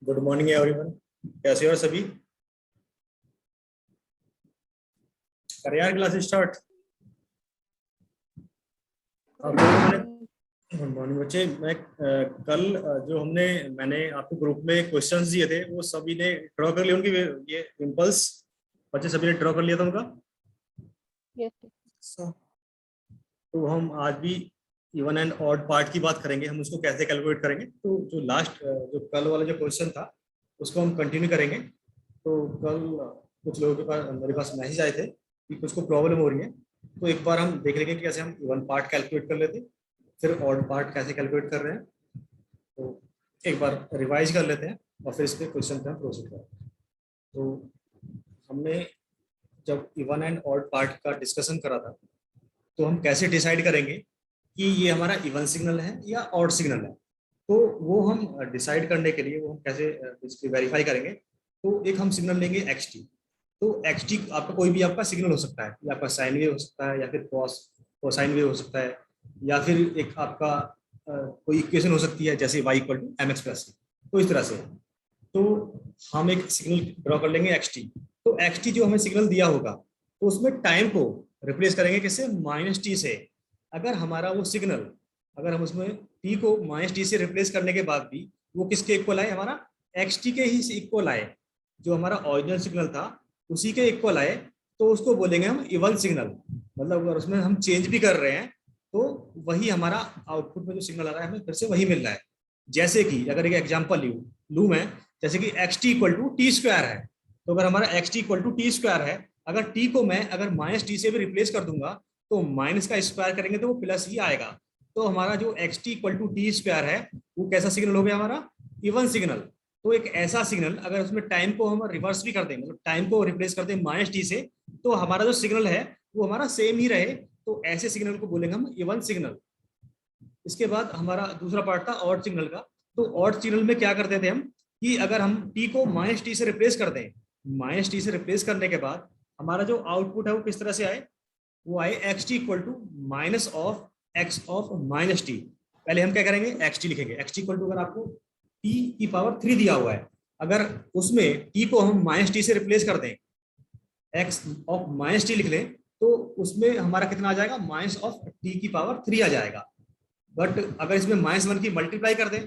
Good morning everyone. कैसे हो सभी? कर यार क्लास स्टार्ट। गुड मॉर्निंग बच्चे। मैं कल जो मैंने आपको ग्रुप में क्वेश्चंस दिए थे वो सभी ने ड्रॉ कर लिए उनकी ये इम्पल्स बच्चे सभी ने ड्रॉ कर लिया था उनका। तो हम आज भी इवन एंड ऑड पार्ट की बात करेंगे, हम उसको कैसे कैलकुलेट करेंगे। तो जो लास्ट जो कल वाला जो क्वेश्चन था उसको हम कंटिन्यू करेंगे। तो कल कुछ लोगों के पास मेरे पास मैसेज आए थे कि कुछ को प्रॉब्लम हो रही है, तो एक बार हम देख लेंगे कि कैसे हम इवन पार्ट कैलकुलेट कर लेते, फिर ऑड पार्ट कैसे कैलकुलेट कर रहे हैं। तो एक बार रिवाइज कर लेते हैं और फिर इस पे क्वेश्चन पे हम प्रोसीड करें। तो हमने जब इवन एंड ऑड पार्ट का डिस्कशन करा था तो हम कैसे डिसाइड करेंगे कि ये हमारा इवन सिग्नल है या ऑड सिग्नल है। तो वो हम डिसाइड करने के लिए वो हम कैसे इसकी वेरीफाई करेंगे। तो एक हम सिग्नल लेंगे एक्स टी। तो एक्स टी आपका कोई भी आपका सिग्नल हो सकता है, या आपका साइन वेव हो सकता है, या फिर कोसाइन वेव हो सकता है, या फिर एक आपका कोई इक्वेशन हो सकती है जैसे y equal to m x plus. तो इस तरह से तो हम एक सिग्नल ड्रॉ कर लेंगे एक्स टी। तो एक्स टी जो हमें सिग्नल दिया होगा तो उसमें टाइम को रिप्लेस करेंगे किससे? माइनस टी से। अगर हमारा वो सिग्नल, अगर हम उसमें टी को माइनस टी से रिप्लेस करने के बाद भी वो किसके इक्वल आए? हमारा एक्स टी के ही इक्वल आए, जो हमारा ओरिजिनल सिग्नल था उसी के इक्वल आए, तो उसको बोलेंगे हम इवन सिग्नल। मतलब अगर उसमें हम चेंज भी कर रहे हैं तो वही हमारा आउटपुट में जो सिग्नल आ रहा है हमें फिर से वही मिल रहा है। जैसे कि अगर एक एग्जाम्पल लूँ मैं, जैसे कि x t equal to t square है, तो अगर हमारा x t equal to t square है अगर टी को मैं अगर माइनस टी से भी रिप्लेस कर दूंगा तो माइनस का स्क्वायर करेंगे तो वो प्लस ही आएगा। तो हमारा जो x t equal to t square है वो कैसा सिग्नल हो गया हमारा, इवन सिग्नल। तो एक ऐसा सिग्नल अगर उसमें टाइम को हम रिवर्स भी कर दें, मतलब टाइम को रिप्लेस कर दें माइनस टी से, तो हमारा जो सिग्नल है वो हमारा सेम ही रहे, तो ऐसे सिग्नल को बोलेंगे हम इवन सिग्नल। इसके बाद हमारा दूसरा पार्ट था ऑड सिग्नल का। तो ऑड सिग्नल में क्या करते थे हम कि अगर हम टी को माइनस टी से रिप्लेस कर दें, माइनस टी से रिप्लेस करने के बाद हमारा जो आउटपुट है वो किस तरह से आए, वो आए x t equal to minus of x of minus t. पहले हम क्या करेंगे, एक्स टी लिखेंगे। एक्स टी इक्वल टू अगर आपको टी की पावर 3 दिया हुआ है, अगर उसमें टी को हम माइनस टी से रिप्लेस कर दें, एक्स ऑफ माइनस टी लिख लें, तो उसमें हमारा कितना आ जाएगा, माइनस ऑफ टी की पावर 3 आ जाएगा। बट अगर इसमें माइनस 1 की मल्टीप्लाई कर दें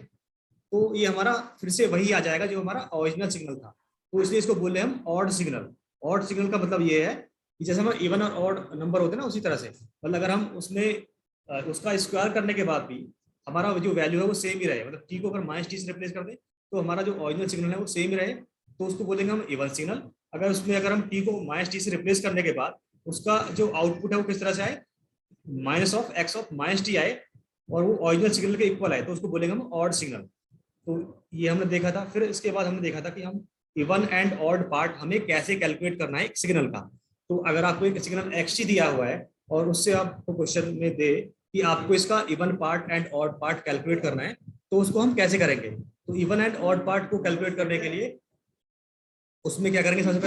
तो ये हमारा फिर से वही आ जाएगा जो हमारा ओरिजिनल सिग्नल था। तो इसलिए इसको बोल रहे हैं हम ऑड सिग्नल। ऑड सिग्नल का मतलब ये है कि जैसे हमारे इवन और ऑड नंबर होते हैं ना, उसी तरह से मतलब अगर हम उसमें उसका स्क्वायर करने के बाद भी हमारा जो वैल्यू है वो सेम ही रहे, मतलब टी को अगर माइनस टी से रिप्लेस कर दें तो हमारा जो ओरिजिनल सिग्नल है वो सेम ही रहे, तो उसको बोलेंगे हम इवन सिग्नल। अगर उसमें अगर हम टी को माइनस टी से रिप्लेस करने के बाद उसका जो आउटपुट है वो किस तरह से आए, minus of x of minus T आए, और वो ओरिजिनल सिग्नल के इक्वल आए, तो उसको बोलेंगे हम ऑड सिग्नल। तो ये हमने देखा था। फिर इसके बाद हमने देखा था कि हम इवन एंड ऑड पार्ट हमें कैसे कैलकुलेट करना है एक सिग्नल का। तो अगर आपको एक सिग्नल एक्स टी दिया हुआ है और उससे आपको क्वेश्चन में दे कि आपको इसका even part and odd part calculate करना है, तो उसको हम कैसे करेंगे। तो इवन एंड ऑड पार्ट को कैलकुलेट करने के लिए उसमें क्या करेंगे, सबसे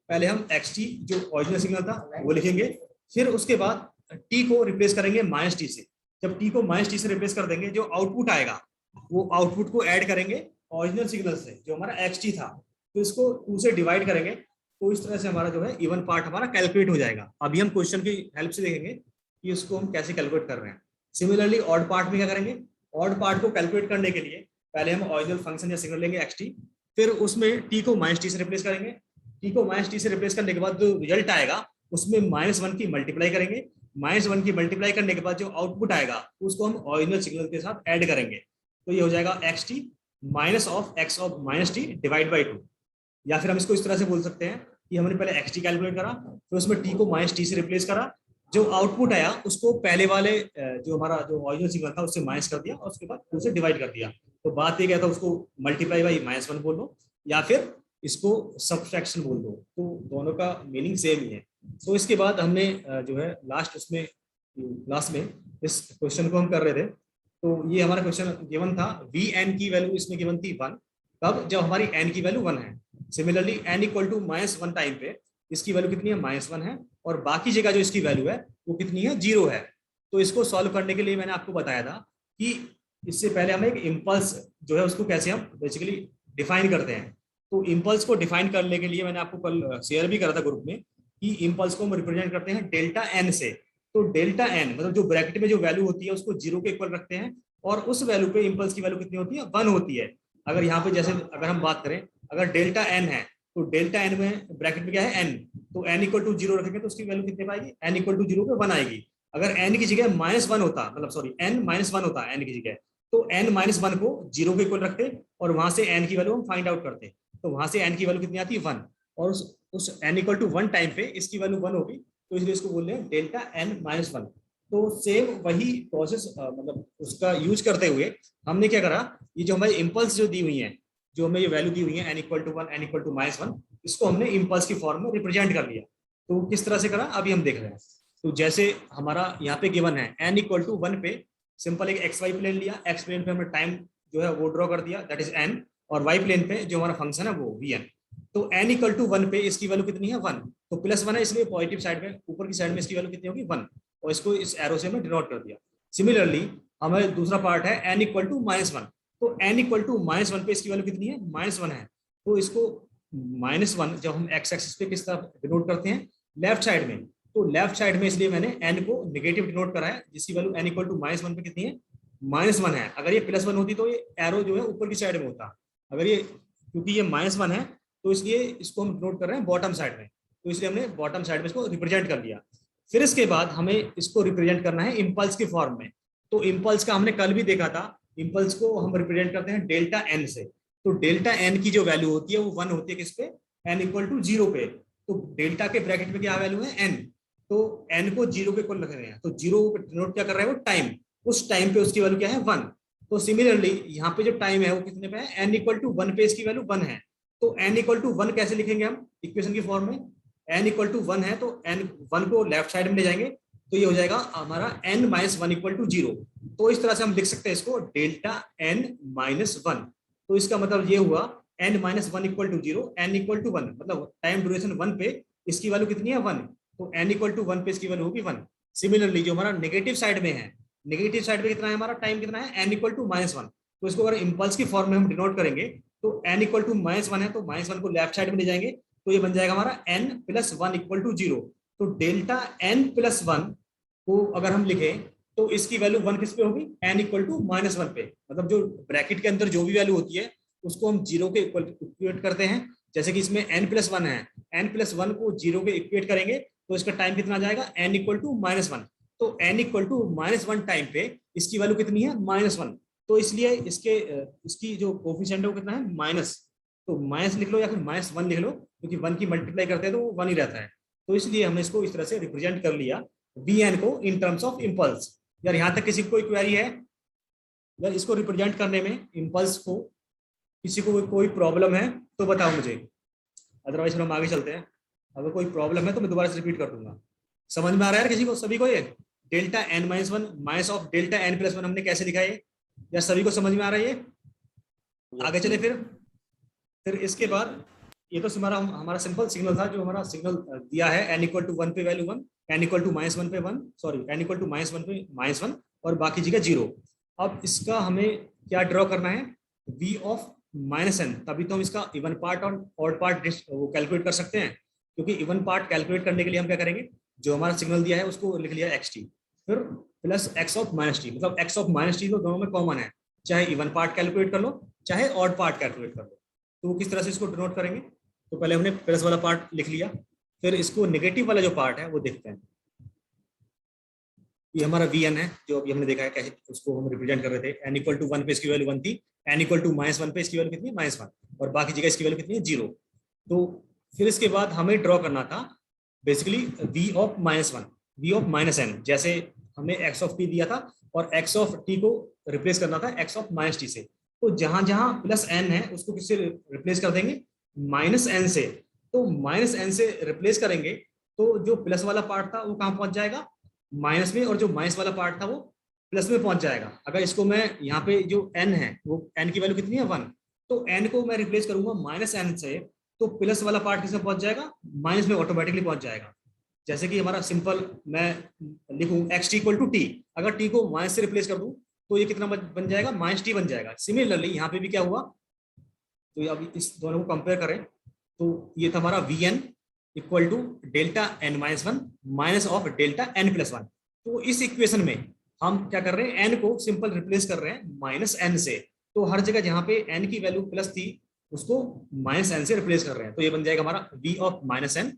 पहले हम एक्स टी जो ओरिजिनल सिग्नल था वो लिखेंगे। फिर उसके बाद टी को रिप्लेस करेंगे माइनस टी से। जब टी को माइनस टी से रिप्लेस कर देंगे, जो आउटपुट आएगा वो आउटपुट को ऐड करेंगे ओरिजिनल सिग्नल से जो हमारा एक्स टी था, तो इसको 2 से डिवाइड करेंगे। तो इस तरह से हमारा जो है इवन पार्ट हमारा कैलकुलेट हो जाएगा। अभी हम क्वेश्चन की हेल्प से देखेंगे कि इसको हम कैसे कैलकुलेट कर रहे हैं। सिमिलरली ऑड पार्ट में क्या करेंगे, ऑड पार्ट को कैलकुलेट करने के लिए पहले हम ओरिजिनल फंक्शन या सिग्नल लेंगे एक्स टी, फिर उसमें टी को माइनस टी से रिप्लेस करेंगे। टी को माइनस टी से रिप्लेस करने के बाद जो रिजल्ट आएगा उसमें -1 की मल्टीप्लाई करेंगे। -1 की मल्टीप्लाई करने के बाद जो आउटपुट आएगा उसको हम ओरिजिनल सिग्नल के साथ ऐड करेंगे। तो ये हो जाएगा x T minus of x of minus T divide by 2। या फिर हम इसको इस तरह से बोल सकते हैं कि हमने पहले एक्स टी कैलकुलेट करा, फिर उसमें टी को माइनस टी से रिप्लेस करा, जो आउटपुट आया उसको पहले वाले जो हमारा जो ओरिजिनल सिग्नल था उससे माइनस कर दिया और उसके बाद 2 से डिवाइड कर दिया। तो बात ये क्या था, उसको मल्टीप्लाई बाई -1 बोल दो या फिर इसको सब्सट्रैक्शन बोल दो, तो दोनों का मीनिंग सेम ही है। तो इसके बाद हमने जो है लास्ट में इस क्वेश्चन को हम कर रहे थे। तो ये हमारा क्वेश्चन गिवन था, वी एन की वैल्यू इसमें गिवन थी 1, तब जब हमारी एन की वैल्यू 1 है। Similarly n equal to -1 time पे इसकी वैल्यू कितनी है, -1 है, और बाकी जगह जो इसकी वैल्यू है वो कितनी है, 0 है। तो इसको सॉल्व करने के लिए मैंने आपको बताया था कि इससे पहले हम एक इम्पल्स जो है उसको कैसे हम बेसिकली डिफाइन करते हैं। तो इम्पल्स को डिफाइन करने के लिए मैंने आपको कल शेयर भी करा था ग्रुप में कि इम्पल्स को हम रिप्रेजेंट करते हैं डेल्टा एन से। तो डेल्टा एन मतलब जो ब्रैकेट में जो वैल्यू होती है उसको 0 के इक्वल रखते हैं, और उस वैल्यू पे इम्पल्स की वैल्यू कितनी होती है, 1 होती है। अगर यहाँ पे जैसे अगर हम बात करें, अगर डेल्टा एन है तो डेल्टा एन में ब्रैकेट में क्या है, एन, तो एन इक्वल टू 0 रखेंगे तो उसकी वैल्यू कितने पाएगी, एन इक्वल टू 0 पे 1 आएगी। अगर एन की जगह -1 होता, मतलब सॉरी एन -1 होता एन की जगह, तो एन -1 को 0 के इक्वल रखते और वहां से एन की वैल्यू हम फाइंड आउट करते। तो वहां से एन की वैल्यू कितनी आती है, 1, और उस एन इक्वल टू 1 टाइम पे इसकी वैल्यू 1 होगी, तो इसलिए इसको बोल रहे हैं डेल्टा एन -1। तो सेम वही प्रोसेस मतलब उसका यूज करते हुए हमने क्या करा, ये जो हमारी इम्पल्स जो दी हुई है, जो हमें ये वैल्यू दी हुई है n equal to 1 n equal to -1, इसको हमने इम्पल्स की फॉर्म में रिप्रेजेंट कर लिया। तो किस तरह से करा अभी हम देख रहे हैं। तो जैसे हमारा यहाँ पे गिवन है n इक्वल टू 1 पे सिंपल एक xy प्लेन लिया, x प्लेन पे हमने टाइम जो है वो ड्रॉ कर दिया, दैट इज n, और y प्लेन पे जो हमारा फंक्शन है वो vn। तो n इक्वल टू 1 पे इसकी वैल्यू कितनी है, 1, तो +1 है इसलिए पॉजिटिव साइड में ऊपर की साइड में इसकी वैल्यू कितनी होगी, 1, और इसको इस एरो से हमने डिनोट कर दिया। सिमिलरली हमारे दूसरा पार्ट है n इक्वल टू -1, तो n इक्वल टू -1 पे इसकी वैल्यू कितनी है, -1 है, तो इसको -1 जब हम x एक्सिस पे किस तरह डिनोट करते हैं, लेफ्ट साइड में, तो लेफ्ट साइड में इसलिए मैंने n को नेगेटिव डिनोट करा है, जिसकी वैल्यू n इक्वल टू -1 पे कितनी है, -1 है। अगर ये +1 होती तो ये एरो जो है ऊपर की साइड में होता, अगर ये क्योंकि ये -1 है तो इसलिए इसको हम डिनोट कर रहे हैं बॉटम साइड में, तो इसलिए हमने बॉटम साइड में इसको रिप्रेजेंट कर लिया। फिर इसके बाद हमें इसको रिप्रेजेंट करना है इम्पल्स की फॉर्म में। तो इम्पल्स का हमने कल भी देखा था, इम्पल्स को हम रिप्रेजेंट करते हैं डेल्टा एन से। तो डेल्टा एन की जो वैल्यू होती है वो 1 होती है किस पे, एन इक्वल टू 0 पे। तो डेल्टा के ब्रैकेट में क्या वैल्यू है एन, तो एन को 0 के इक्वल रख रहे हैं, तो 0 डिनोट क्या कर रहा है वो टाइम, उस टाइम पे उसकी वैल्यू क्या है 1। तो सिमिलरली यहाँ पे जो टाइम है वो कितने पे है, एन इक्वल टू 1 पे इसकी वैल्यू 1 है। तो एन इक्वल टू 1 कैसे लिखेंगे हम इक्वेशन की फॉर्म में, एन इक्वल टू 1 है तो एन 1 को लेफ्ट साइड में ले जाएंगे, तो ये हो जाएगा हमारा n माइनस 1 इक्वल टू 0। तो इस तरह से हम लिख सकते हैं इसको डेल्टा n माइनस 1। तो इसका मतलब ये हुआ n minus 1 equal to 0, n equal to 1, मतलब टाइम ड्यूरेशन 1 पे इसकी वैल्यू कितनी है 1, तो n इक्वल टू 1 पे इसकी वैल्यू होगी 1। सिमिलरली जो हमारा नेगेटिव साइड में है, नेगेटिव साइड पे कितना है हमारा टाइम कितना है n इक्वल टू माइनस 1, तो इसको अगर इम्पल्स की फॉर्म में हम डिनोट करेंगे तो n इक्वल टू माइनस 1 है, तो माइनस 1 को लेफ्ट साइड में ले जाएंगे, तो ये बन जाएगा हमारा n प्लस 1 इक्वल टू 0। तो डेल्टा n प्लस 1 को अगर हम लिखें तो इसकी वैल्यू 1 किस पे होगी, n इक्वल टू माइनस 1 पे, मतलब जो ब्रैकेट के अंदर जो भी वैल्यू होती है उसको हम 0 के इक्वेट करते हैं। जैसे कि इसमें n प्लस 1 है, n प्लस 1 को 0 के इक्वेट करेंगे तो इसका टाइम कितना आ जाएगा n इक्वल टू माइनस 1, तो n equal to minus 1 time पे इसकी वैल्यू कितनी है माइनस 1, तो इसलिए इसकी जो कोफिशिएंट है वो कितना है माइनस, तो माइनस लिख लो या फिर माइनस 1 लिख लो, क्योंकि 1 की मल्टीप्लाई करते हैं तो वो 1 ही रहता है। तो इसलिए हमने इसको इस तरह से रिप्रेजेंट कर लिया Vn को इन टर्म्स ऑफ इम्पल्स। यार यहाँ तक किसी को कोई क्वेरी है, यार इसको रिप्रेजेंट करने में इम्पल्स को किसी को कोई प्रॉब्लम है तो बताओ मुझे, अदरवाइज हम आगे चलते हैं। अगर कोई प्रॉब्लम है तो मैं दोबारा से रिपीट कर दूंगा। समझ में आ रहा है किसी को, सभी को? ये delta n minus 1 minus of delta n plus 1 हमने कैसे लिखा है, या सभी को समझ में आ रहा है ये? आगे चले फिर इसके बाद ये तो हमारा सिंपल सिग्नल था, जो हमारा सिग्नल दिया है n इक्वल टू 1 पे value 1, n equal to minus 1 पे 1, sorry n equal to minus 1 पे माइनस 1 और बाकी जगह 0। अब इसका हमें क्या ड्रॉ करना है, v ऑफ माइनस n, तभी तो हम इसका इवन पार्ट और ऑड पार्ट वो कैलकुलेट कर सकते हैं। क्योंकि इवन पार्ट कैलकुलेट करने के लिए हम क्या करेंगे, जो हमारा सिग्नल दिया है उसको लिख लिया xt, फिर plus x of minus T, मतलब x ऑफ माइनस टी तो दोनों में कॉमन है, चाहे इवन पार्ट कैलकुलेट कर लो चाहे ऑड पार्ट कैलकुलेट कर लो। तो किस तरह से इसको डिनोट करेंगे, तो पहले हमने प्लस वाला पार्ट लिख लिया, फिर इसको नेगेटिव वाला जो पार्ट है वो देखते हैं। ये हमारा Vn है, जो अभी हमने देखा है कैसे उसको हम रिप्रेजेंट कर रहे थे, n इक्वल टू 1 पे इसकी वैल्यू 1 थी, n इक्वल टू माइनस 1 पे इसकी वैल्यू कितनी है माइनस 1, और बाकी जगह इसकी वैल्यू कितनी है 0। तो फिर इसके बाद हमें ड्रॉ करना था basically v of minus 1, v of minus n, जैसे हमने x ऑफ t दिया था और x ऑफ t को रिप्लेस करना था x ऑफ माइनस t से। तो जहां जहां प्लस n है उसको किससे रिप्लेस कर देंगे, माइनस n से। तो माइनस n से रिप्लेस करेंगे तो जो प्लस वाला पार्ट था वो कहां पहुंच जाएगा, माइनस में, और जो माइनस वाला पार्ट था वो प्लस में पहुंच जाएगा। अगर इसको मैं यहाँ पे जो n है वो n की वैल्यू कितनी है 1, तो n को मैं रिप्लेस करूंगा माइनस n से, तो प्लस वाला पार्ट किसमें पहुंच जाएगा, माइनस में ऑटोमेटिकली पहुंच जाएगा। जैसे कि हमारा सिंपल मैं लिखूं x t equal to t, अगर t को माइनस से रिप्लेस कर दूं तो ये कितना बन जाएगा माइनस टी बन जाएगा। सिमिलरली यहाँ पे भी क्या हुआ, तो अब इस दोनों को कंपेयर करें तो ये था हमारा Vn equal to delta n minus 1 minus of delta n plus 1। तो इस इक्वेशन में हम क्या कर रहे हैं, n को सिंपल रिप्लेस कर रहे हैं माइनस n से, तो हर जगह जहां पे n की वैल्यू प्लस थी उसको माइनस n से रिप्लेस कर रहे हैं, तो ये बन जाएगा हमारा v ऑफ माइनस n।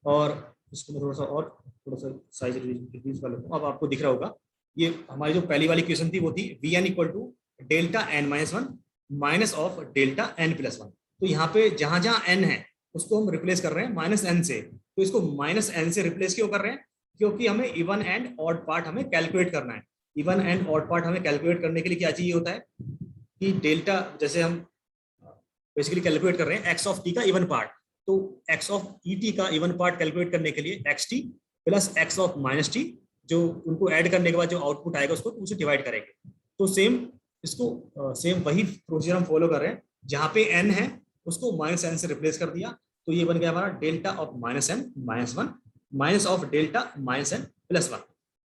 और इसको मैं थोड़ा सा साइज रिड्यूस कर लेता हूँ, अब आपको दिख रहा होगा। ये हमारी जो पहली वाली क्वेश्चन थी वो थी Vn equal to delta n minus 1 minus of delta n plus 1। तो यहाँ पे जहां जहां n है उसको हम रिप्लेस कर रहे हैं माइनस n से। तो इसको माइनस n से रिप्लेस क्यों कर रहे हैं, क्योंकि हमें इवन एंड ऑड पार्ट हमें कैलकुलेट करना है। इवन एंड ऑड पार्ट हमें कैलकुलेट करने के लिए क्या चाहिए होता है कि डेल्टा, जैसे हम बेसिकली कैलकुलेट कर रहे हैं x ऑफ t का इवन पार्ट, तो x ऑफ et का इवन पार्ट कैलकुलेट करने के लिए xt plus x of minus t, जो उनको ऐड करने के बाद जो आउटपुट आएगा उसको उसे डिवाइड करेंगे। तो सेम वही प्रोसीजर हम फॉलो कर रहे हैं, जहां पे n है उसको माइनस n से रिप्लेस कर दिया, तो ये बन गया हमारा delta of minus n minus 1 minus of delta minus n plus 1।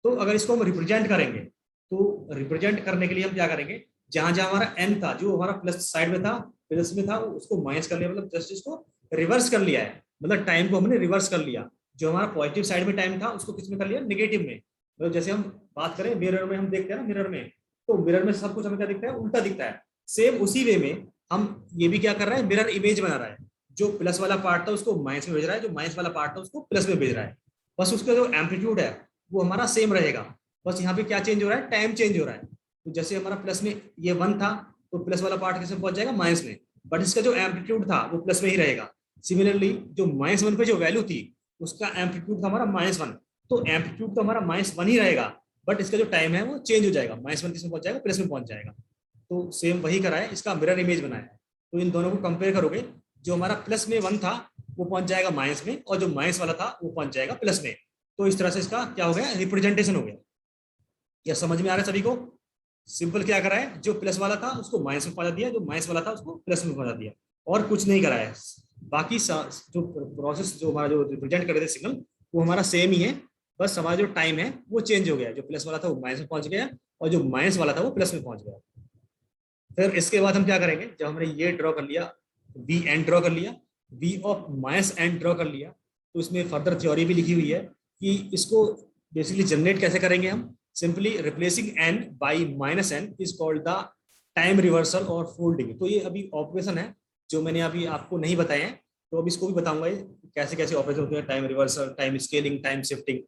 तो अगर इसको हम रिप्रेजेंट करेंगे तो रिप्रेजेंट करने के लिए हम क्या करेंगे, जहां जहां हमारा n था, जो हमारा प्लस साइड में था, प्लस में था, उसको माइनस कर लिया, मतलब जस्ट इसको रिवर्स कर लिया है, मतलब टाइम को हमने रिवर्स कर लिया। जो हमारा पॉजिटिव साइड में टाइम था उसको किस में कर लिया, नेगेटिव में। मतलब जैसे हम बात करें मिरर में, हम देखते हैं ना मिरर में, तो मिरर में सब कुछ हमें क्या दिखता है, उल्टा दिखता है। सेम उसी वे में हम ये भी क्या कर रहा है, मिरर इमेज बना रहा है। जो प्लस वाला पार्ट था उसको माइनस में भेज रहा है, जो माइनस वाला पार्ट था उसको प्लस में भेज रहा है। बस उसका जो एम्पलीट्यूड है वो हमारा सेम रहेगा, बस यहाँ पे क्या चेंज हो रहा है, टाइम चेंज हो रहा है। तो जैसे हमारा प्लस में ये 1 था तो प्लस वाला पार्ट किसमें पहुंच जाएगा, माइनस में, बट इसका जो एम्पलीट्यूड था वो प्लस में ही रहेगा। सिमिलरली जो -1 पे जो वैल्यू थी उसका एम्पलीट्यूड था हमारा -1, तो एम्पलीट्यूड तो हमारा -1 ही रहेगा, बट इसका जो टाइम है वो चेंज हो जाएगा, -1 किस में पहुंच जाएगा, प्लस में पहुंच जाएगा। तो सेम वही करा है, इसका मिरर इमेज बनाया है। तो इन दोनों को कंपेयर करोगे, जो हमारा प्लस में 1 था वो पहुंच जाएगा माइनस में, और जो माइनस वाला था वो पहुंच जाएगा प्लस में। तो इस तरह से इसका क्या हो गया, रिप्रेजेंटेशन हो गया। क्या समझ में आ रहा है सभी को? सिंपल क्या करा है, जो प्लस वाला था उसको माइनस में पहुंचा दिया, जो माइनस वाला था उसको प्लस में पहुंचा दिया, और कुछ नहीं करा है। बाकी जो प्रोसेस जो हमारा जो रिप्रेजेंट कर रहे थे सिग्नल, वो हमारा सेम ही है, बस हमारा जो टाइम है वो चेंज हो गया, जो प्लस वाला था वो माइनस में पहुंच गया, और जो माइनस वाला था वो प्लस में पहुंच गया। फिर इसके बाद हम क्या करेंगे, जब हमने ये ड्रॉ कर लिया, वी एन ड्रॉ कर लिया, v of minus n draw कर लिया, तो इसमें फर्दर थ्योरी भी लिखी हुई है कि इसको बेसिकली जनरेट कैसे करेंगे हम। Simply replacing n by minus n is called the time reversal और फोल्डिंग। तो ये अभी ऑपरेशन है जो मैंने अभी आपको नहीं बताए हैं, तो अभी इसको भी बताऊंगा कैसे कैसे ऑपरेशन होते हैं, time reversal, time scaling, time shifting,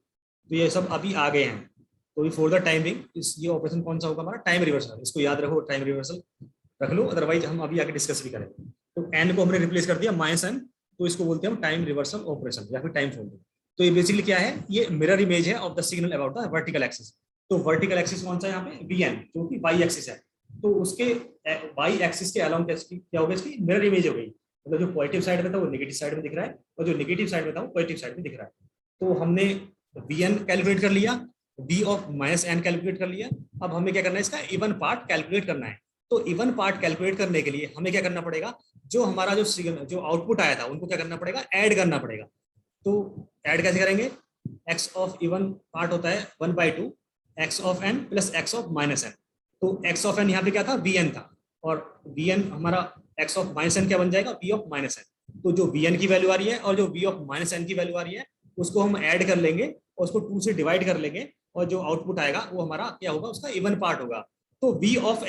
तो ये सब अभी आ गए हैं। तो फॉर द टाइमिंग इस ये ऑपरेशन कौन सा होगा हमारा, टाइम रिवर्सल, इसको याद रखो, टाइम रिवर्सल रख लो, अदरवाइज हम अभी आगे डिस्कस भी करेंगे। तो एन को हमने रिप्लेस कर दिया माइनस एन, तो इसको बोलते हैं हम टाइम रिवर्सल ऑपरेशन या फिर टाइम फोल्डिंग। तो ये बेसिकली क्या है, ये मिरर इमेज है of the signal about the vertical axis. तो वर्टिकल एक्सिस कौन सा है यहाँ पे, वी एन, जो कि वाई एक्सिस है, तो उसके वाई एक्सिस के अलाउंग क्या होगा, इसकी मिरर इमेज हो गई। मतलब जो पॉजिटिव साइड में था वो नेगेटिव साइड में दिख रहा है, और जो नेगेटिव साइड में था वो पॉजिटिव साइड में दिख रहा है। तो हमने वी एन कैलकुलेट कर लिया, v of minus n calculate कर लिया। अब हमें क्या करना है, इसका इवन पार्ट कैलकुलेट करना है। तो इवन पार्ट कैलकुलेट करने के लिए हमें क्या करना पड़ेगा, जो हमारा जो सिग्नल जो आउटपुट आया था उनको क्या करना पड़ेगा, ऐड करना पड़ेगा। तो ऐड कैसे करेंगे, एक्स ऑफ इवन पार्ट होता है 1/2 x of n plus x of minus n. तो एक्स ऑफ एन यहाँ पे क्या था, वी एन था, और वी एन हमारा एक्स ऑफ माइनस एन क्या बन जाएगा, वी ऑफ माइनस एन। तो जो वी एन की वैल्यू आ रही है और जो वी ऑफ माइनस एन की वैल्यू आ रही है उसको हम ऐड कर लेंगे और उसको 2 से डिवाइड कर लेंगे, और जो आउटपुट आएगा वो हमारा क्या होगा, उसका इवन पार्ट होगा। तो वी ऑफ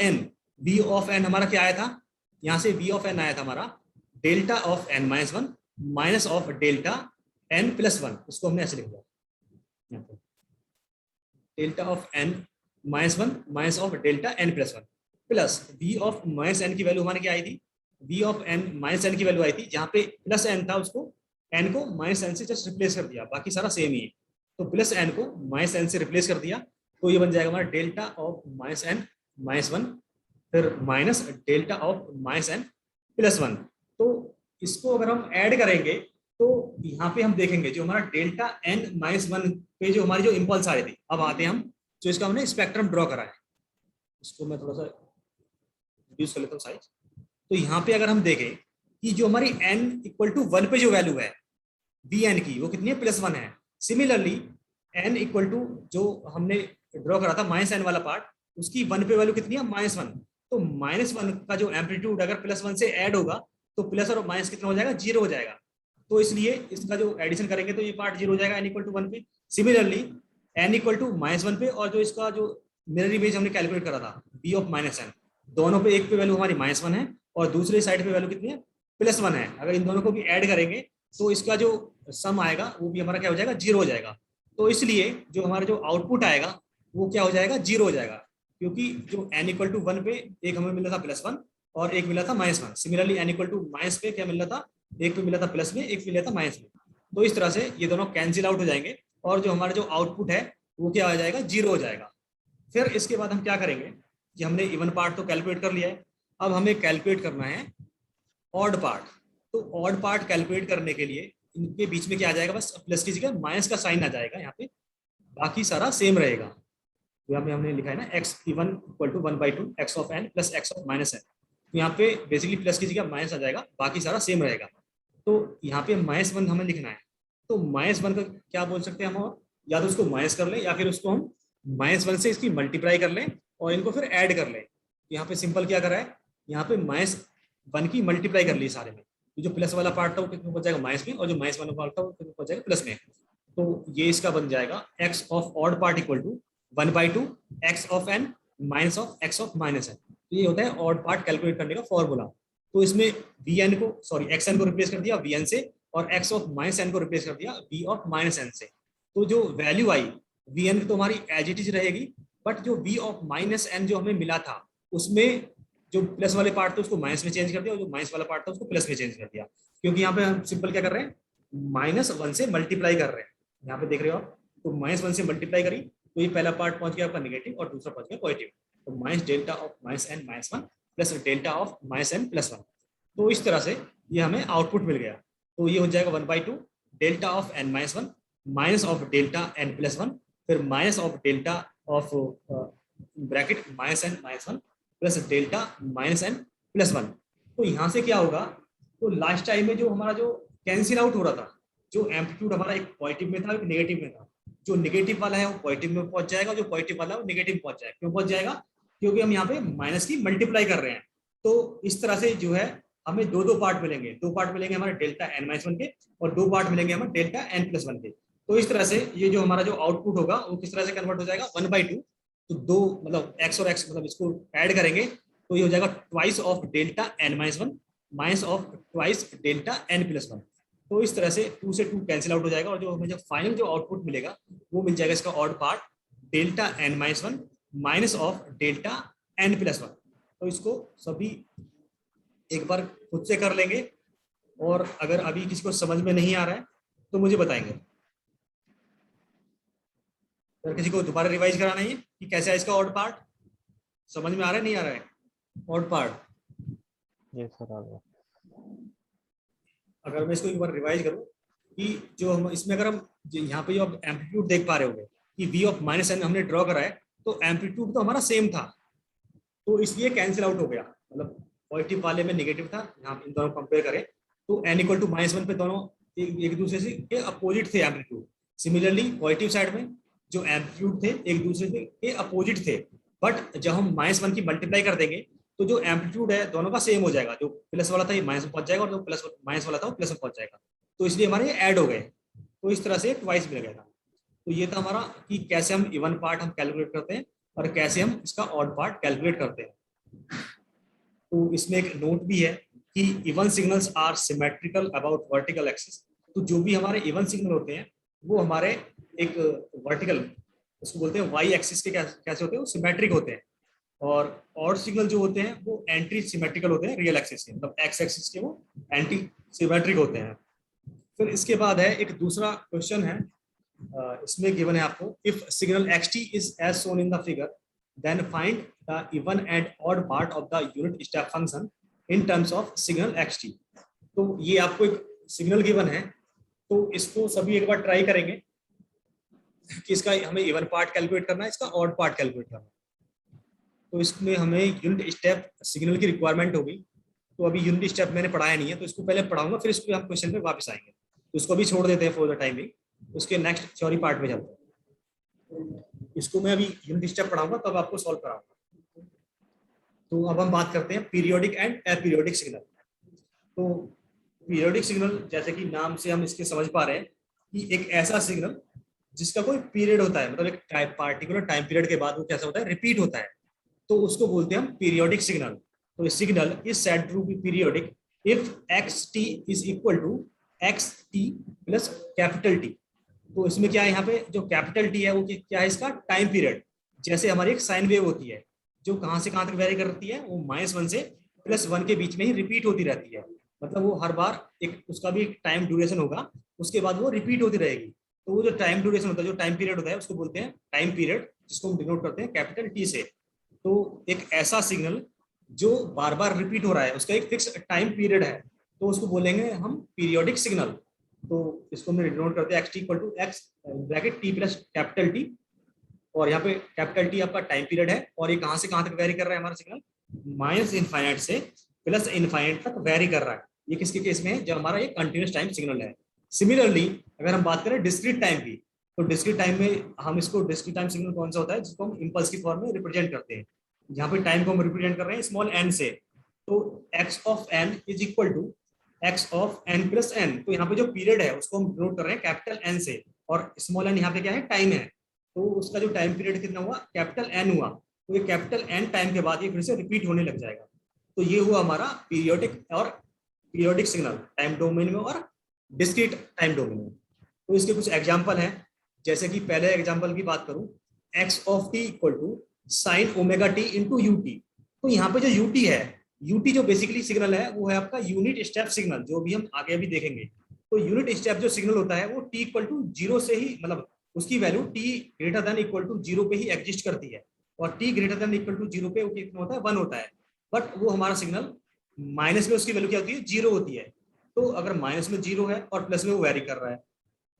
एन हमारा क्या आया था, यहाँ से वी ऑफ एन आया था हमारा delta of n minus 1 minus of delta n plus 1। इसको हमने ऐसे लिख दिया, delta of n minus 1 minus of delta n plus 1 plus v of minus n की वैल्यू हमारी क्या आई थी, v of n minus n की वैल्यू आई थी, जहाँ पे प्लस एन था उसको एन को माइनस एन से जस्ट रिप्लेस कर दिया, बाकी सारा सेम ही है। तो प्लस एन को माइनस एन से रिप्लेस कर दिया, तो ये बन जाएगा हमारा delta of minus n minus 1 फिर minus delta of minus n plus 1। तो इसको अगर हम ऐड करेंगे तो यहाँ पे हम देखेंगे जो हमारा डेल्टा एन माइनस 1 पे जो हमारी जो इम्पल्स आ रही थी, अब आते हैं हम जो इसका हमने स्पेक्ट्रम ड्रॉ करा है, इसको मैं थोड़ा सा रिड्यूस कर लेता हूँ साइज। तो यहाँ पे अगर हम देखें कि जो हमारी n इक्वल टू 1 पे जो वैल्यू है वी एन की, वो कितनी है, +1 है। सिमिलरली n इक्वल टू जो हमने ड्रॉ करा था माइनस एन वाला पार्ट, उसकी 1 पे वैल्यू कितनी है, -1। तो -1 का जो एम्पलीट्यूड अगर +1 से ऐड होगा तो प्लस और माइनस कितना हो जाएगा, 0 हो जाएगा। तो इसलिए इसका जो एडिशन करेंगे तो ये पार्ट 0 हो जाएगा n इक्वल टू 1 पे। सिमिलरली n इक्वल टू -1 पे, और जो इसका जो मिरर इमेज हमने कैलकुलेट करा था v ऑफ माइनस एन, दोनों पे एक पे वैल्यू हमारी -1 है और दूसरे साइड पे वैल्यू कितनी है, +1 है। अगर इन दोनों को भी ऐड करेंगे तो इसका जो सम आएगा वो भी हमारा क्या हो जाएगा, 0 हो जाएगा। तो इसलिए जो हमारा जो आउटपुट आएगा वो क्या हो जाएगा, 0 हो जाएगा, क्योंकि जो n इक्वल टू 1 पे एक हमें मिला था +1 और एक मिला था -1। Similarly n equal to minus पे क्या मिला था, एक पे मिला था प्लस में, एक मिला था माइनस में। तो इस तरह से ये दोनों कैंसिल आउट हो जाएंगे और जो हमारा जो आउटपुट है वो क्या हो जाएगा, 0 हो जाएगा। फिर इसके बाद हम क्या करेंगे कि हमने इवन पार्ट तो कैलकुलेट कर लिया है, अब हमें कैलकुलेट करना है ऑड पार्ट। तो ऑड पार्ट कैलकुलेट करने के लिए इनके बीच में क्या आ जाएगा, बस प्लस की जगह माइनस का साइन आ जाएगा यहाँ पे, बाकी सारा सेम रहेगा। तो यहाँ पे हमने लिखा है ना x even equal to 1/2 x of n plus x of minus n. तो यहाँ पे बेसिकली प्लस की जगह माइनस आ जाएगा, बाकी सारा सेम रहेगा। तो यहाँ पे -1 हमें लिखना है, तो -1 का क्या बोल सकते हैं हम, और या तो उसको माइनस कर ले या फिर उसको हम -1 से इसकी मल्टीप्लाई कर लें और इनको फिर ऐड कर लें। यहाँ पे सिंपल क्या करा है, यहाँ पे -1 की मल्टीप्लाई कर ली सारे में, जो प्लस वाला पार्ट था वो कितना पहुंच जाएगा माइनस में, और जो माइनस वाला पार्ट था वो कितना पहुंच जाएगा प्लस में। तो ये इसका बन जाएगा x of odd part equal to 1/2 x of n minus of x of minus n. तो ये होता है ऑड पार्ट कैलकुलेट करने का फॉर्मूला। तो इसमें वीएन को सॉरी एक्स एन को रिप्लेस कर दिया वीएन से, और एक्स ऑफ माइनस एन को रिप्लेस कर दिया वी ऑफ माइनस एन से। तो जो वैल्यू आई वीएन तो हमारी एज इट इज रहेगी, बट जो वी ऑफ माइनस एन जो हमें मिला था उसमें जो प्लस वाले पार्ट थे उसको माइनस में चेंज कर दिया और जो माइनस वाला पार्ट था उसको प्लस में चेंज कर दिया, क्योंकि यहाँ पे हम सिंपल क्या कर रहे हैं, -1 से मल्टीप्लाई कर रहे हैं। यहाँ पे देख रहे हो आप, तो -1 से मल्टीप्लाई करी तो ये पहला पार्ट पहुंच गया आपका नेगेटिव और दूसरा पहुंच गया पॉजिटिव। तो minus delta of -n-1 plus delta of -n+1। तो इस तरह से ये हमें आउटपुट मिल गया। तो ये हो जाएगा 1/2 delta of n-1 minus of delta n+1, फिर minus of delta of bracket -n-1 plus delta -n+1। तो यहाँ से क्या होगा, तो लास्ट टाइम में जो हमारा जो कैंसिल आउट हो रहा था, जो एम्पलीट्यूड हमारा एक पॉजिटिव में था एक नेगेटिव में था, जो नेगेटिव वाला है वो पॉजिटिव में पहुंच जाएगा, जो पॉजिटिव वाला है वो नेगेटिव में पहुंच जाएगा। क्यों पहुंच जाएगा, क्योंकि हम यहाँ पे माइनस की मल्टीप्लाई कर रहे हैं। तो इस तरह से जो है हमें दो पार्ट मिलेंगे, दो पार्ट मिलेंगे हमारे डेल्टा n-1 के और दो पार्ट मिलेंगे हमारे डेल्टा n+1 के। तो इस तरह से ये जो हमारा जो आउटपुट होगा वो किस तरह से कन्वर्ट हो जाएगा, 1/2। तो दो मतलब x और x मतलब इसको ऐड करेंगे तो ये हो जाएगा twice of delta n-1 minus of twice delta n+1। तो इस तरह से 2 से 2 कैंसिल आउट हो जाएगा और जो हमें जो फाइनल जो आउटपुट मिलेगा वो मिल जाएगा इसका odd part delta n-1 minus of delta n+1। तो इसको सभी एक बार खुद से कर लेंगे और अगर अभी किसी को समझ में नहीं आ रहा है तो मुझे बताएंगे। अगर किसी को दोबारा रिवाइज कराना है कि कैसे है इसका ऑड पार्ट, समझ में आ रहा है नहीं आ रहा है ऑड पार्ट? यस सर आ गया। अगर मैं इसको एक बार रिवाइज करूं कि जो हम इसमें अगर हम यहाँ पे जो आप एम्पलीट्यूड देख पा रहे होंगे कि v ऑफ -n हमने ड्रॉ करा है, तो एम्पलीट्यूड तो हमारा सेम था तो इसलिए कैंसिल आउट हो गया, मतलब पॉजिटिव वाले में नेगेटिव था। यहाँ इन दोनों कंपेयर करें तो n = -1 पे दोनों एक दूसरे से के अपोजिट थे एम्पलीट्यूड। सिमिलरली पॉजिटिव साइड में जो एम्पलीट्यूड थे एक दूसरे के अपोजिट थे, बट जब हम -1 की मल्टीप्लाई कर देंगे तो जो एम्पलीट्यूड है दोनों का सेम हो जाएगा, जो प्लस वाला था ये माइनस में पहुंच जाएगा और जो प्लस माइनस वाला था वो प्लस में पहुंच जाएगा। तो इसलिए हमारे ये ऐड हो गए, तो इस तरह से ट्वाइस मिल गया था। तो ये था हमारा कि कैसे हम इवन पार्ट हम कैलकुलेट करते हैं और कैसे हम इसका ऑड पार्ट कैलकुलेट करते हैं। तो इसमें एक नोट भी है कि even signals are symmetrical about vertical axis. तो जो भी हमारे इवन सिग्नल होते हैं वो हमारे एक वर्टिकल, उसको बोलते हैं वाई एक्सिस के कैसे होते हैं, वो सिमेट्रिक होते हैं। और ऑड सिग्नल जो होते हैं वो एंटी सिमेट्रिकल होते हैं रियल एक्सिस के, मतलब एक्स एक्सिस के वो एंटी सिमेट्रिक होते हैं। फिर इसके बाद है एक दूसरा क्वेश्चन है, इसमें गिवन है आपको if signal xt is as shown in the figure then find the even and odd part of the unit step function in terms of signal xt। तो ये आपको एक सिग्नल गिवन है, तो इसको सभी एक बार ट्राई करेंगे कि इसका हमें इवन पार्ट कैलकुलेट करना है, इसका ऑड पार्ट कैलकुलेट करना है। तो इसमें हमें यूनिट स्टेप सिग्नल की रिक्वायरमेंट होगी। तो अभी यूनिट स्टेप मैंने पढ़ाया नहीं है तो इसको पहले पढ़ाऊंगा, फिर इसको हम क्वेश्चन पे वापस आएंगे। तो इसको भी छोड़ देते हैं फॉर द टाइमिंग, उसके नेक्स्ट थ्योरी पार्ट में चलते हैं। इसको मैं अभी यूनिट स्टेप पढ़ाऊंगा तब आपको सॉल्व कराऊंगा। तो अब हम बात करते हैं पीरियोडिक एंड अपीरियोडिक सिग्नल। तो पीरियोडिक सिग्नल जैसे कि नाम से हम इसके समझ पा रहे हैं कि एक ऐसा सिग्नल जिसका कोई पीरियड होता है, मतलब एक पार्टिकुलर टाइम पीरियड के बाद वो कैसा होता है, रिपीट होता है, तो उसको बोलते हैं हम पीरियोडिक सिग्नल। तो signal is said to be periodic if xt is equal to xt plus capital T. तो इसमें क्या है, यहाँ पे जो कैपिटल टी है वो क्या है, इसका टाइम पीरियड। जैसे हमारी एक साइन वेव होती है जो कहाँ से कहाँ तक वेरी करती है, वो -1 से +1 के बीच में ही रिपीट होती रहती है। मतलब वो हर बार एक उसका भी एक टाइम ड्यूरेशन होगा, उसके बाद वो रिपीट होती रहेगी। तो वो जो टाइम ड्यूरेशन होता है, जो टाइम पीरियड होता है, उसको बोलते हैं टाइम पीरियड, जिसको हम डिनोट करते हैं कैपिटल टी से। तो एक ऐसा सिग्नल जो बार बार रिपीट हो रहा है, उसका एक फिक्स टाइम पीरियड है, तो उसको बोलेंगे हम पीरियोडिक सिग्नल। तो इसको हम डिनोट करते हैं xt = x bracket t plus capital T, और यहाँ पे कैपिटल टी आपका टाइम पीरियड है, और ये कहाँ से कहाँ तक वेरी कर रहा है हमारा सिग्नल, -∞ से +∞ तक वेरी कर रहा है। ये किसके केस में है, जब हमारा ये कंटिन्यूस टाइम सिग्नल है। सिमिलरली अगर हम बात करें डिस्क्रीट टाइम की, तो डिस्क्रीट टाइम में हम इसको डिस्क्रीट टाइम सिग्नल कौन सा होता है, जिसको हम इंपल्स की फॉर्म में रिप्रेजेंट करते हैं। यहाँ पे टाइम को हम रिप्रेजेंट कर रहे हैं स्मॉल n से, तो x of n is equal to x of n plus n। तो यहाँ पे जो पीरियड है उसको हम डिनोट कर रहे हैं कैपिटल N से, और स्मॉल n यहाँ पे क्या है, टाइम है। तो उसका जो टाइम पीरियड कितना हुआ, कैपिटल N हुआ। तो ये कैपिटल N टाइम के बाद ये फिर से रिपीट होने लग जाएगा। तो ये हुआ हमारा पीरियोडिक सिग्नल टाइम डोमेन में और डिस्क्रीट टाइम डोमेन में। तो इसके कुछ एग्जांपल हैं, जैसे कि पहले एग्जांपल की बात करूं, x of t equal to sine omega t into u t. तो यहाँ पे जो यूटी है, यूटी जो बेसिकली सिग्नल है वो है आपका यूनिट स्टेप सिग्नल, जो भी हम आगे भी देखेंगे। तो यूनिट स्टेप जो सिग्नल होता है वो टी इक्वल टू जीरो से ही, मतलब उसकी value t greater than equal to zero पे ही एग्जिस्ट करती है, और t greater than equal to zero पे वो कितना होता है, 1 होता है। बट वो हमारा सिग्नल माइनस में उसकी वैल्यू क्या होती है, जीरो होती है। तो अगर माइनस में जीरो है और प्लस में वो वेरी कर रहा है,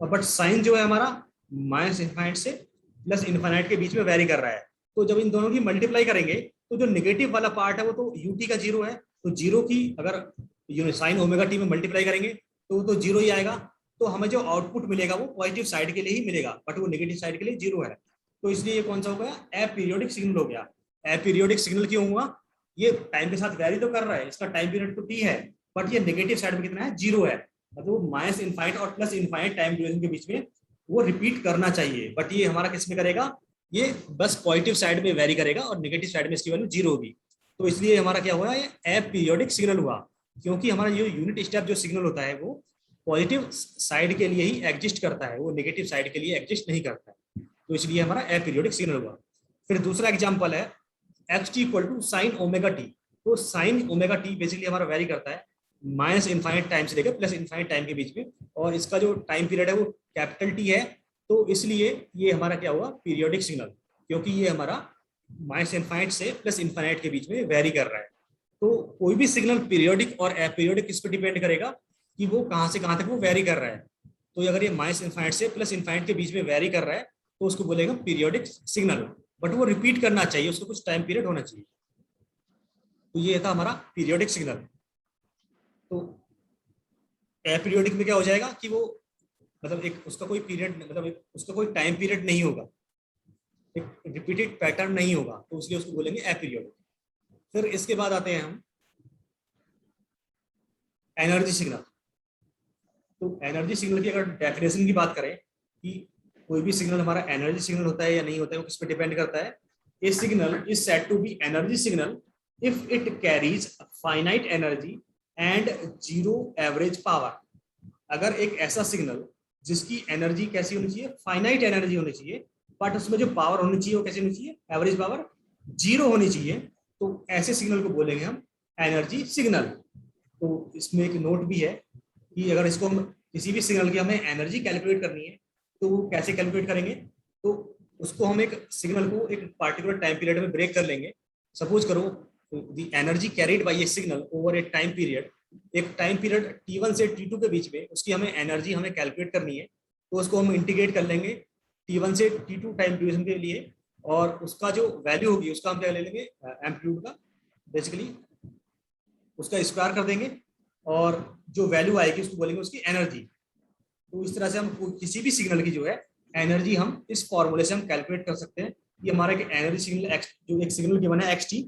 और बट साइन जो है हमारा माइनस इन्फाइनाइट से प्लस इन्फाइनाइट के बीच में वेरी कर रहा है। तो जब इन दोनों की मल्टीप्लाई करेंगे तो जो नेगेटिव वाला पार्ट है वो तो यूटी का जीरो है, तो जीरो की अगर साइन ओमेगा टी में मल्टीप्लाई करेंगे तो वो तो जीरो ही आएगा। तो हमें जो आउटपुट मिलेगा वो पॉजिटिव साइड के लिए ही मिलेगा, बट वो नेगेटिव साइड के लिए जीरो है। तो इसलिए ये कौन सा हो गया, अपीरियोडिक सिग्नल हो गया। अपीरियोडिक सिग्नल क्यों हुआ, ये टाइम के साथ वेरी तो कर रहा है, इसका टाइम पीरियड तो टी है, बट ये नेगेटिव साइड में कितना है, जीरो है। मतलब वो माइनस इनफाइनाइट और प्लस इनफाइनाइट टाइम ड्यूरेशन के बीच में वो रिपीट करना चाहिए, बट ये हमारा किस में करेगा, ये बस पॉजिटिव साइड में वेरी करेगा और नेगेटिव साइड में इसकी वैल्यू जीरो होगी। तो इसलिए हमारा क्या हुआ, ये अपीरियोडिक सिग्नल हुआ, क्योंकि हमारा ये यूनिट स्टेप जो सिग्नल होता है वो पॉजिटिव साइड के लिए ही एग्जिस्ट करता है, वो नेगेटिव साइड के लिए एग्जिस्ट नहीं करता है। तो इसलिए हमारा अपीरियोडिक सिग्नल हुआ। फिर दूसरा एग्जाम्पल है h t equal to sine omega t. तो साइन ओमेगा टी बेसिकली हमारा वेरी करता है माइनस इनफाइनाइट टाइम से लेकर प्लस इनफाइनाइट टाइम के बीच में, और इसका जो टाइम पीरियड है वो कैपिटल टी है। तो इसलिए ये हमारा क्या हुआ, पीरियोडिक सिग्नल, क्योंकि ये हमारा माइनस इनफाइनाइट से प्लस इनफाइनाइट के बीच में वेरी कर रहा है। तो कोई भी सिग्नल पीरियोडिक और अपीरियोडिक इस पर डिपेंड करेगा कि वो कहाँ से कहाँ तक वो वेरी कर रहा है। तो अगर ये माइनस इनफाइनाइट से प्लस इनफाइनाइट के बीच में वेरी कर रहा है तो उसको बोलेगा पीरियोडिक सिग्नल, बट वो रिपीट करना चाहिए, उसको कुछ टाइम पीरियड होना चाहिए। तो ये था हमारा पीरियोडिक सिग्नल। तो अपीरियोडिक में क्या हो जाएगा कि वो मतलब एक उसका कोई पीरियड, मतलब उसका कोई टाइम पीरियड नहीं होगा, एक रिपीटेड पैटर्न नहीं होगा, तो इसलिए उसको बोलेंगे अपीरियोडिक। फिर इसके बाद आते हैं हम एनर्जी सिग्नल। तो एनर्जी सिग्नल की अगर डेफिनेशन की बात करें कि कोई भी सिग्नल हमारा एनर्जी सिग्नल होता है या नहीं होता है, वो किस पे डिपेंड करता है। A signal is said to be energy signal if it carries finite energy and zero average power. अगर एक ऐसा सिग्नल जिसकी एनर्जी कैसी होनी चाहिए, फाइनाइट एनर्जी होनी चाहिए, बट उसमें जो पावर होनी चाहिए वो कैसी होनी चाहिए, एवरेज पावर जीरो होनी चाहिए, तो ऐसे सिग्नल को बोलेंगे हम एनर्जी सिग्नल। तो इसमें एक नोट भी है कि अगर इसको हम किसी भी सिग्नल की हमें एनर्जी कैलकुलेट करनी है तो वो कैसे कैलकुलेट करेंगे, तो उसको हम एक सिग्नल को एक पार्टिकुलर टाइम पीरियड में ब्रेक कर लेंगे। सपोज करो the energy carried bye A signal over A time period, एक टाइम पीरियड T1 से T2 के बीच में उसकी हमें एनर्जी हमें कैलकुलेट करनी है, तो उसको हम इंटीग्रेट कर लेंगे T1 से T2 टाइम ड्यूरेशन के लिए, और उसका जो वैल्यू होगी उसका हम क्या ले लेंगे, एम्पलीट्यूड का बेसिकली उसका स्क्वायर कर देंगे, और जो वैल्यू आएगी उसको बोलेंगे उसकी एनर्जी। तो इस तरह से हम किसी भी सिग्नल की जो है एनर्जी हम इस फॉर्मूले से हम कैलकुलेट कर सकते हैं। ये हमारा एक एनर्जी सिग्नल एक्स, जो एक सिग्नल गिवन है xt,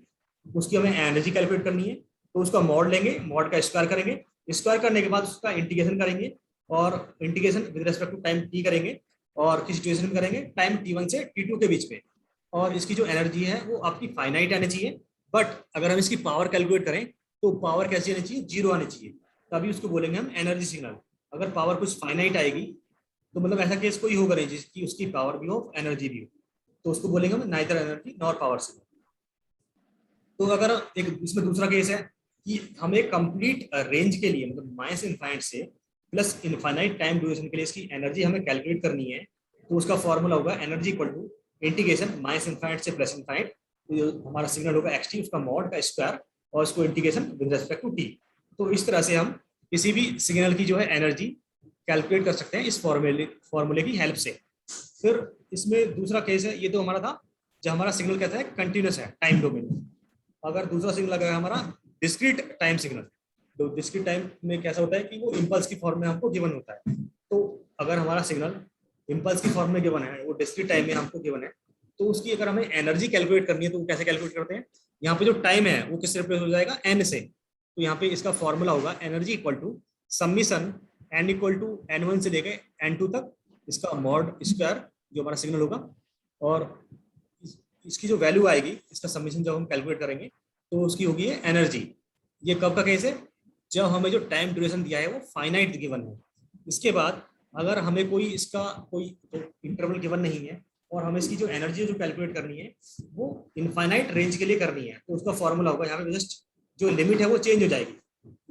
उसकी हमें एनर्जी कैलकुलेट करनी है, तो उसका मॉड लेंगे, मॉड का स्क्वायर करेंगे, स्क्वायर करने के बाद उसका इंटीग्रेशन करेंगे, और integration with respect to time t करेंगे, और किस सिचुएशन में करेंगे, टाइम T1 से T2 के बीच में। और इसकी जो एनर्जी है वो आपकी फाइनाइट आनी चाहिए, बट अगर हम इसकी पावर कैलकुलेट करें तो पावर कैसी आनी चाहिए, जीरो आनी चाहिए, तभी उसको बोलेंगे हम एनर्जी सिग्नल। अगर पावर कुछ फाइनाइट आएगी तो मतलब ऐसा केस कोई होगा नहीं जिसकी उसकी पावर भी हो एनर्जी भी हो, तो उसको बोलेंगे हम neither energy nor power signal. तो अगर एक इसमें दूसरा केस है कि हमें कंप्लीट रेंज के लिए, मतलब माइनस इनफाइनाइट से प्लस इनफाइनाइट टाइम ड्यूरेशन के लिए इसकी एनर्जी हमें कैलकुलेट करनी है, तो उसका फॉर्मूला होगा energy equal to integration minus infinite से प्लस इनफाइनाइट, तो हमारा सिग्नल होगा xt, उसका मॉड का स्क्वायर, और उसको integration with respect to t। तो इस तरह से हम किसी भी सिग्नल की जो है एनर्जी कैलकुलेट कर सकते हैं इस फॉर्मूले की हेल्प से। फिर इसमें दूसरा केस है, ये तो हमारा था जब हमारा सिग्नल कहता है कंटिन्यूस है टाइम डोमेन में। अगर दूसरा सिग्नल लगा है हमारा डिस्क्रीट टाइम सिग्नल, तो डिस्क्रीट टाइम में कैसा होता है कि वो इम्पल्स की फॉर्म में हमको गिवन होता है। तो अगर हमारा सिग्नल इम्पल्स की फॉर्म में गिवन है, वो डिस्क्रीट टाइम में हमको गिवन है, तो उसकी अगर हमें एनर्जी कैलकुलेट करनी है तो वो कैसे कैलकुलेट करते हैं, यहाँ पे जो टाइम है वो किससे रिप्लेस हो जाएगा, एन से। तो यहाँ पे इसका फॉर्मूला होगा energy equal to summation n equal to n1 से लेकर n2 तक, इसका मॉड स्क्वायर जो हमारा सिग्नल होगा, और इसकी जो वैल्यू आएगी इसका समीशन जब हम कैलकुलेट करेंगे तो उसकी होगी एनर्जी। ये कब का केस है, जब हमें जो टाइम ड्यूरेशन दिया है वो फाइनाइट गिवन है। इसके बाद अगर हमें कोई इसका कोई इंटरवल गिवन नहीं है और हमें इसकी जो एनर्जी जो कैलकुलेट करनी है वो इनफाइनाइट रेंज के लिए करनी है। तो उसका फॉर्मूला होगा यहाँ पे, जस्ट जो लिमिट है वो चेंज हो जाएगी।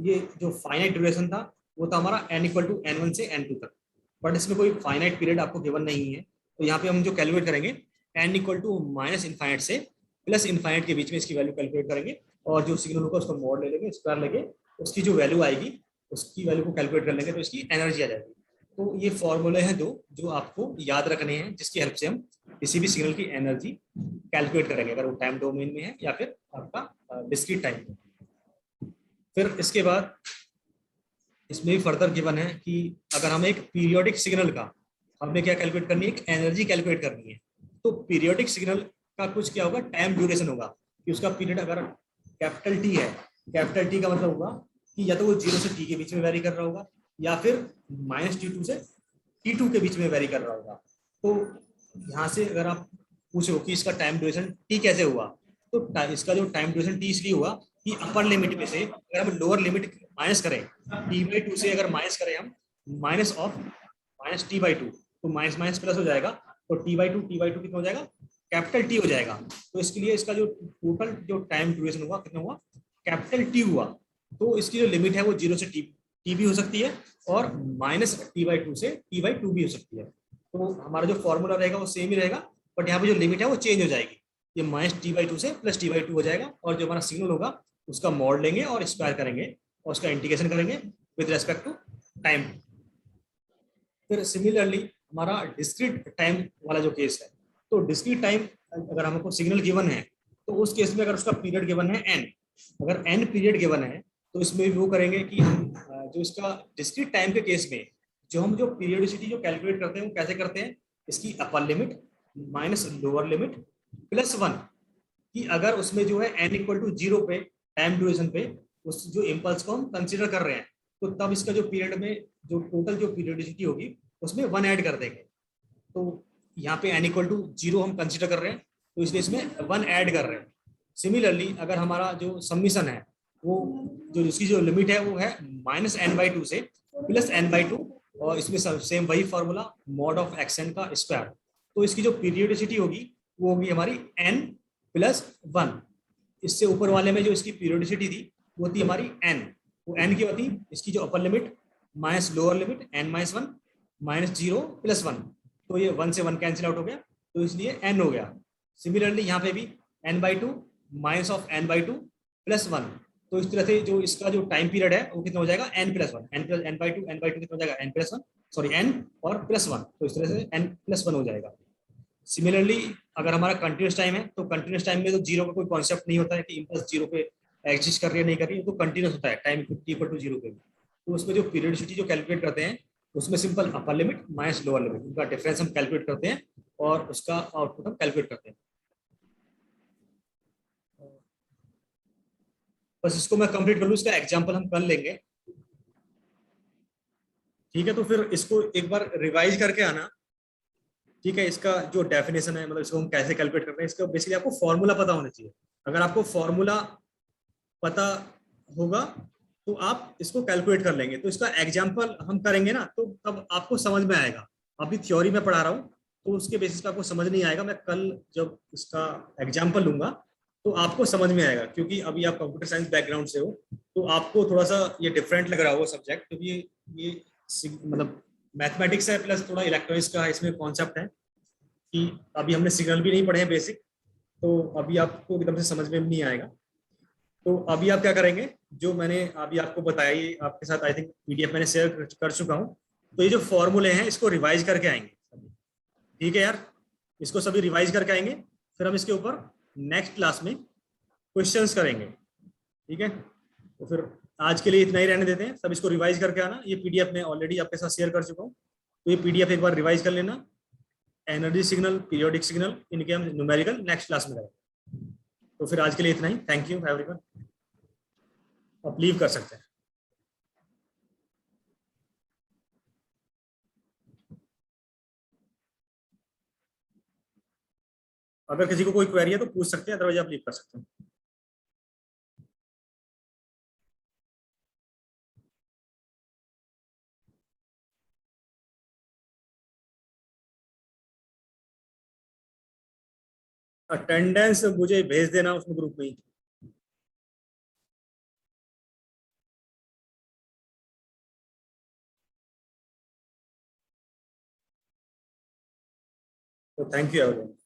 ये जो फाइनाइट ड्यूरेशन था वो था हमारा n इक्वल टू n1 से n2 तक, बट इसमें कोई फाइनाइट पीरियड आपको गिवन नहीं है। तो यहाँ पे हम जो कैलकुलेट करेंगे n equal to minus infinite से प्लस इनफाइनाइट के बीच में इसकी वैल्यू कैलकुलेट करेंगे, और जो सिग्नल होगा उसका मॉड ले लेंगे, स्क्वायर लेंगे, उसकी जो वैल्यू आएगी उसकी वैल्यू को कैलकुलेट कर लेंगे तो इसकी एनर्जी आ जाएगी। तो ये फॉर्मूले हैं दो जो आपको याद रखने हैं, जिसकी हेल्प से हम किसी भी सिग्नल की एनर्जी कैलकुलेट करेंगे, अगर वो टाइम डोमेन में है या फिर आपका डिस्क्रीट टाइम में। फिर इसके बाद इसमें भी फर्दर गिवन है कि अगर हमें एक पीरियोडिक सिग्नल का हमें क्या कैलकुलेट करनी है, एक एनर्जी कैलकुलेट करनी है। तो पीरियोडिक सिग्नल का कुछ क्या होगा, टाइम ड्यूरेशन होगा कि उसका पीरियड अगर कैपिटल टी है, कैपिटल टी का मतलब होगा कि या तो वो 0 से टी के बीच में वेरी कर रहा होगा या फिर -t2 से t2 के बीच में वेरी कर रहा होगा। तो यहाँ से अगर आप पूछो कि इसका टाइम ड्यूरेशन टी कैसे हुआ, तो इसका जो टाइम ड्यूरेशन टी इसलिए हुआ कि अपर लिमिट में से अगर हम लोअर लिमिट माइनस करें, t/2 से अगर माइनस करें हम माइनस ऑफ माइनस t/2, तो माइनस माइनस प्लस हो जाएगा, तो t/2 कितना हो जाएगा, कैपिटल टी हो जाएगा। तो इसके लिए इसका जो टोटल जो टाइम ड्यूरेशन हुआ कितना हुआ, कैपिटल टी हुआ। तो इसकी जो लिमिट है वो 0 से टी भी हो सकती है और माइनस t/2 से t/2 भी हो सकती है। तो हमारा जो फॉर्मूला रहेगा वो सेम ही रहेगा, बट यहाँ पे जो लिमिट है वो चेंज हो जाएगी, ये -t/2 से +t/2 हो जाएगा, और जो हमारा सिग्नल होगा उसका मॉड लेंगे और स्क्वायर करेंगे और उसका इंटीग्रेशन करेंगे विद रेस्पेक्ट टू टाइम। फिर सिमिलरली हमारा डिस्क्रीट टाइम वाला जो केस है, तो डिस्क्रीट टाइम अगर हमको सिग्नल गिवन है तो उस केस में अगर उसका पीरियड गिवन है n, अगर n पीरियड गिवन है तो इसमें भी वो करेंगे कि हम जो इसका डिस्क्रीट टाइम के केस में जो हम जो पीरियडिसिटी जो कैलकुलेट करते हैं वो कैसे करते हैं, इसकी upper limit minus lower limit +1, कि अगर उसमें जो है n इक्वल टू 0 पे टाइम ड्यूरेशन पे उस जो इम्पल्स को हम कंसिडर कर रहे हैं, तो तब इसका जो पीरियड में जो टोटल जो पीरियडिसिटी होगी उसमें 1 ऐड कर देंगे। तो यहाँ पे n इक्वल टू 0 हम कंसिडर कर रहे हैं तो इसलिए इसमें 1 ऐड कर रहे हैं। सिमिलरली अगर हमारा जो सबमिशन है वो जो इसकी जो लिमिट है वो है -n/2 से +n/2, और इसमें सेम वही फॉर्मूला मॉड ऑफ xn का स्क्वायर। तो इसकी जो पीरियडिसिटी होगी वो होगी हमारी n+1। इससे ऊपर वाले में जो इसकी पीरियडिसिटी थी वो थी हमारी n, वो n की होती इसकी जो upper limit minus lower limit n-1 -0 +1, तो ये 1 से 1 कैंसिल आउट हो गया, तो इसलिए n हो गया। सिमिलरली यहाँ पे भी n/2 माइनस ऑफ n/2 +1, तो इस तरह से जो इसका जो टाइम पीरियड है वो कितना हो जाएगा n+1, n/2 कितना हो जाएगा n+1, सॉरी n और +1, तो इस तरह से n+1 हो जाएगा। सिमिलरली अगर हमारा कंटिन्यूस टाइम है तो कंटिन्यूस टाइम में तो जीरो का कोई कॉन्सेप्ट नहीं होता है कि इम्पल्स जीरो पे एग्जिस्ट कर रही है नहीं कर रही है, तो कंटिन्यूस होता है टाइम t/0 पे। तो उसमें जो पीरियडिसिटी जो कैलकुलेट करते हैं उसमें simple upper limit minus lower limit उनका डिफरेंस हम कैलकुलेट करते हैं और उसका आउटपुट हम कैलकुलेट करते हैं। बस इसको मैं कंप्लीट कर लूँ, इसका एग्जाम्पल हम कर लेंगे, ठीक है। तो फिर इसको एक बार रिवाइज करके आना, ठीक है। इसका जो डेफिनेशन है, मतलब इसको हम कैसे कैलकुलेट करते हैं, इसका बेसिकली आपको फॉर्मूला पता होना चाहिए। अगर आपको फॉर्मूला पता होगा तो आप इसको कैलकुलेट कर लेंगे। तो इसका एग्जाम्पल हम करेंगे ना तो तब आपको समझ में आएगा। अभी थ्योरी में पढ़ा रहा हूँ तो उसके बेसिस पे आपको समझ नहीं आएगा, मैं कल जब इसका एग्जाम्पल लूंगा तो आपको समझ में आएगा, क्योंकि अभी आप कंप्यूटर साइंस बैकग्राउंड से हो तो आपको थोड़ा सा ये डिफरेंट लग रहा होगा सब्जेक्ट, क्योंकि ये मतलब मैथमेटिक्स है प्लस थोड़ा इलेक्ट्रॉनिक्स का इसमें कॉन्सेप्ट है कि अभी हमने सिग्नल भी नहीं पढ़े हैं बेसिक, तो अभी आपको एकदम से समझ में नहीं आएगा। तो अभी आप क्या करेंगे, जो मैंने अभी आपको बताया ये आपके साथ आई थिंक पीडीएफ मैंने शेयर कर चुका हूँ, तो ये जो फॉर्मूले हैं इसको रिवाइज करके आएंगे, ठीक है यार। इसको सभी रिवाइज करके आएंगे, फिर हम इसके ऊपर नेक्स्ट क्लास में क्वेश्चंस करेंगे, ठीक है। तो फिर आज के लिए इतना ही रहने देते हैं, सब इसको रिवाइज करके आना। ये पीडीएफ मैं ऑलरेडी आपके साथ शेयर कर चुका हूँ, तो ये पीडीएफ एक बार रिवाइज कर लेना। एनर्जी सिग्नल, पीरियोडिक सिग्नल, इनके हम न्यूमेरिकल नेक्स्ट क्लास में करेंगे। तो फिर आज के लिए इतना ही, थैंक यू एवरीवन, आप लीव कर सकते हैं। अगर किसी को कोई क्वेरी है तो पूछ सकते हैं, अदरवाइज आप लीव कर सकते हैं। अटेंडेंस मुझे भेज देना उसमें ग्रुप में ही। तो थैंक यू एवरीवन।